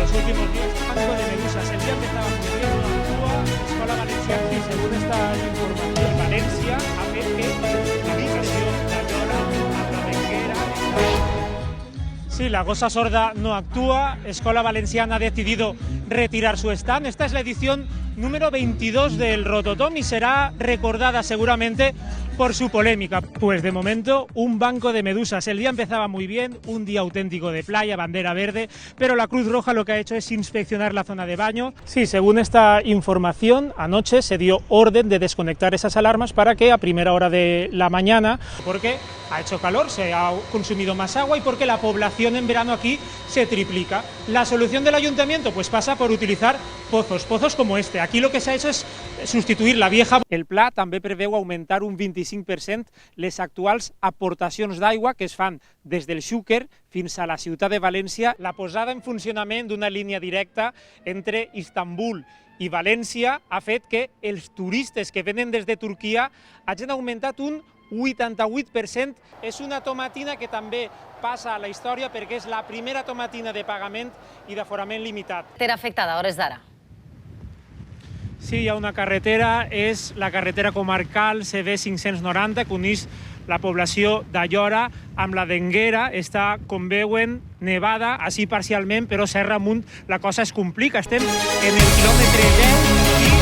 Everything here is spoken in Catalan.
los últimos días. Banco de Medusas, el día empezaba muy bien, no actúa, Escola Valenciana, i según esta informació, València ha fet que la ubicació d'Allora amb la Benguera Sí, la Gosa Sorda no actúa, Escola Valenciana ha decidido retirar su stand. Esta es la edición número 22 del Rototom y será recordada seguramente por su polémica. Pues de momento, un banco de medusas. El día empezaba muy bien, un día auténtico de playa, bandera verde, pero la Cruz Roja lo que ha hecho es inspeccionar la zona de baño. Sí, según esta información, anoche se dio orden de desconectar esas alarmas para que a primera hora de la mañana, porque ha hecho calor, se ha consumido más agua y porque la población en verano aquí se triplica. La solución del ayuntamiento pues pasa por utilizar pozos como este. Aquí lo que se ha hecho es sustituir la vieja. El pla també preveu augmentar un 25% les actuals aportacions d'aigua que es fan des del Xúquer fins a la ciutat de València. La posada en funcionament d'una línia directa entre Istanbul i València ha fet que els turistes que venen des de Turquia hagin augmentat un 88%. És una tomatina que també passa a la història perquè és la primera tomatina de pagament i d'aforament limitat. Carretera afectada a hores d'ara. Sí, hi ha una carretera, és la carretera comarcal CB 590, que uneix la població d'Allora amb la d'Énguera. Està, com veuen, nevada, així parcialment, però serra amunt la cosa es complica. Estem en el quilòmetre 10 i